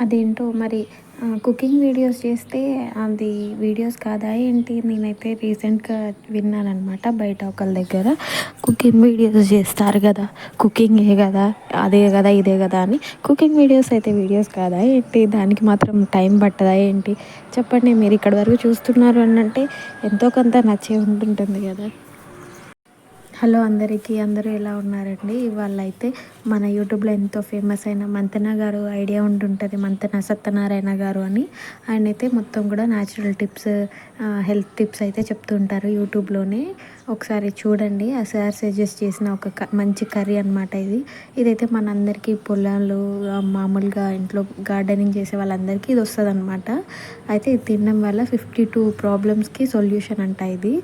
అదేంటో మరి cooking videos చేస్తే అది వీడియోస్ కాదా ఏంటి? నేనైతే రీసెంట్‌గా విన్నాననమాట బయట ఒకళ్ళ దగ్గర. కుకింగ్ వీడియోస్ చేస్తారు గదా! కుకింగే గదా! అదే గదా! ఇదే గదా! అని. కుకింగ్ వీడియోస్ అయితే వీడియోస్ కాదా ఏంటి? దానికి మాత్రం టైం పట్టదా ఏంటి? చెప్పండి. మీరు ఇక్కడి వరకు చూస్తున్నారు అనంటే ఎంతో కొంత నచ్చే ఉంటుంటుంది గదా! హలో అందరికీ. అందరూ ఎలా ఉన్నారండి? ఇవాళైతే మన యూట్యూబ్‌లో ఎంతో ఫేమస్ అయిన మంతెన గారు ఐడియా ఉంటుంటది. మంతెన సత్యనారాయణ గారు అని. ఆయనైతే మొత్తం కూడా న్యాచురల్ టిప్స్, హెల్త్ టిప్స్ అయితే చెప్తూ ఉంటారు యూట్యూబ్‌లోనే. ఒకసారి చూడండి. ఆ సార్ సజెస్ట్ చేసిన ఒక మంచి కర్రీ అనమాట ఇది. ఇదైతే మనందరికీ పొలాలు, మామూలుగా ఇంట్లో గార్డెనింగ్ చేసే వాళ్ళందరికీ ఇది వస్తదనమాట. అయితే ఇది తినడం వల్ల 52 ప్రాబ్లమ్స్‌కి సొల్యూషన్ అంట ఇది.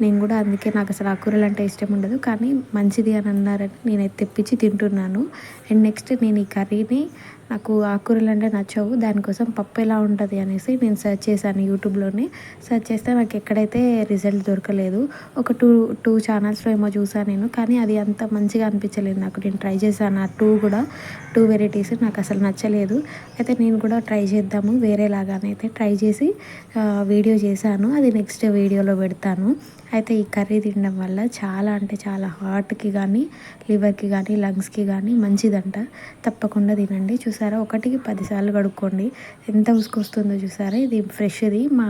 నేను కూడా అందుకే నాకు అసలు ఆకుకూరలు అంటే ఇష్టం ఉండదు, కానీ మంచిది అని అన్నారని నేనైతే తెప్పించి తింటున్నాను. అండ్ నెక్స్ట్ నేను ఈ కర్రీని, నాకు ఆకుకూరలు అంటే నచ్చవు, దానికోసం పప్పు ఎలా ఉంటుంది అనేసి నేను సెర్చ్ చేశాను యూట్యూబ్లోనే. సెర్చ్ చేస్తే నాకు ఎక్కడైతే రిజల్ట్ దొరకలేదు. ఒక టూ ఛానల్స్లో ఏమో చూసాను నేను, కానీ అది అంత మంచిగా అనిపించలేదు నాకు. నేను ట్రై చేశాను ఆ కూడా, 2 వెరైటీస్ నాకు అసలు నచ్చలేదు. అయితే నేను కూడా ట్రై చేద్దాము వేరేలాగానైతే ట్రై చేసి వీడియో చేశాను. అది నెక్స్ట్ వీడియోలో పెడతాను. అయితే ఈ కర్రీ తినడం వల్ల చాలా అంటే చాలా హార్ట్‌కి కానీ, లివర్‌కి కానీ, లంగ్స్‌కి కానీ మంచిదంట. తప్పకుండా తినండి. చూసారా, ఒకటికి 10 సార్లు కడుక్కోండి. ఎంత ఉసుకొస్తుందో చూసారా. ఇది ఫ్రెష్‌ది మా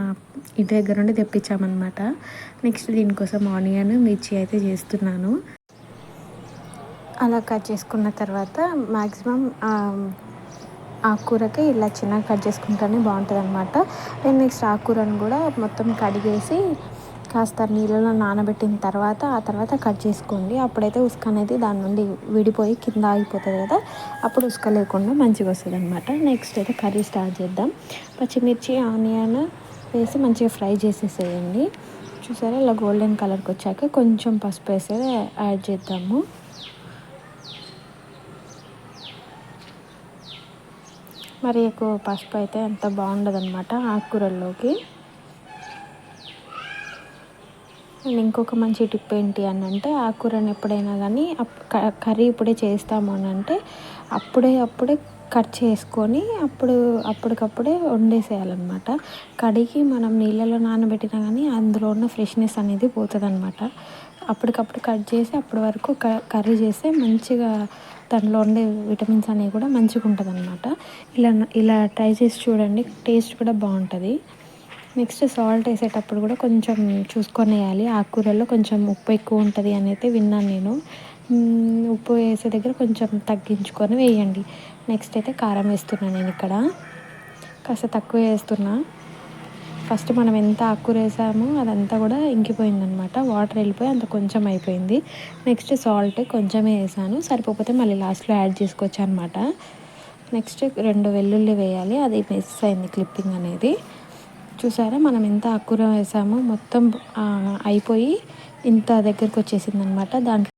ఇంటి దగ్గర నుండి తెప్పించామన్నమాట. నెక్స్ట్ దీనికోసం ఆనియన్, మిర్చి అయితే చేస్తున్నాను. అలా కట్ చేసుకున్న తర్వాత మ్యాక్సిమం ఆకుకూరకి ఇలా చిన్నగా కట్ చేసుకుంటేనే బాగుంటుందన్నమాట. అండ్ నెక్స్ట్ ఆకుకూరను కూడా మొత్తం కడిగేసి కాస్త నీళ్ళలో నానబెట్టిన తర్వాత ఆ తర్వాత కట్ చేసుకోండి. అప్పుడైతే ఉసుక అనేది దాని నుండి విడిపోయి కింద ఆగిపోతుంది కదా, అప్పుడు ఉసుక లేకుండా మంచిగా వస్తుంది అనమాట. నెక్స్ట్ అయితే కర్రీ స్టార్ట్ చేద్దాం. పచ్చిమిర్చి, ఆనియన్ వేసి మంచిగా ఫ్రై చేసేసేయండి. చూసారా, ఇలా గోల్డెన్ కలర్కి వచ్చాక కొంచెం పసుపు వేసి యాడ్ చేద్దాము. మరి ఎక్కువ పసుపు అయితే అంత బాగుండదన్నమాట ఆకుకూరల్లోకి. అండ్ ఇంకొక మంచి టిప్ ఏంటి అని అంటే, ఆకుకూరని ఎప్పుడైనా కానీ కర్రీ ఇప్పుడే చేస్తాము అని అంటే అప్పుడే కట్ చేసుకొని అప్పటికప్పుడే వండేసేయాలన్నమాట. కడిగి మనం నీళ్ళలో నానబెట్టినా కానీ అందులో ఉన్న ఫ్రెష్నెస్ అనేది పోతుందన్నమాట. అప్పటికప్పుడు కట్ చేసి అప్పటి వరకు కర్రీ చేస్తే మంచిగా దాంట్లో ఉండే విటమిన్స్ అనేవి కూడా మంచిగా ఉంటుందన్నమాట. ఇలా ఇలా ట్రై చేసి చూడండి, టేస్ట్ కూడా బాగుంటుంది. నెక్స్ట్ సాల్ట్ వేసేటప్పుడు కూడా కొంచెం చూసుకొని వేయాలి. ఆకుకూరల్లో కొంచెం ఉప్పు ఎక్కువ ఉంటుంది అని అయితే విన్నాను నేను. ఉప్పు వేసే దగ్గర కొంచెం తగ్గించుకొని వేయండి. నెక్స్ట్ అయితే కారం వేస్తున్నాను నేను ఇక్కడ. కాస్త తక్కువ వేస్తున్నా. ఫస్ట్ మనం ఎంత ఆకుకూర వేసామో అదంతా కూడా ఇంకిపోయిందనమాట. వాటర్ వెళ్ళిపోయి అంత కొంచెం అయిపోయింది. నెక్స్ట్ సాల్ట్ కొంచెమే వేసాను, సరిపోతే మళ్ళీ లాస్ట్లో యాడ్ చేసుకోవచ్చు అనమాట. నెక్స్ట్ 2 వెల్లుల్లి వేయాలి, అది మిస్ అయింది క్లిప్పింగ్ అనేది. చూసారా, మనం ఎంత ఆకుకూర వేసామో మొత్తం అయిపోయి ఇంత దగ్గరికి వచ్చేసింది అనమాట. దాంట్లో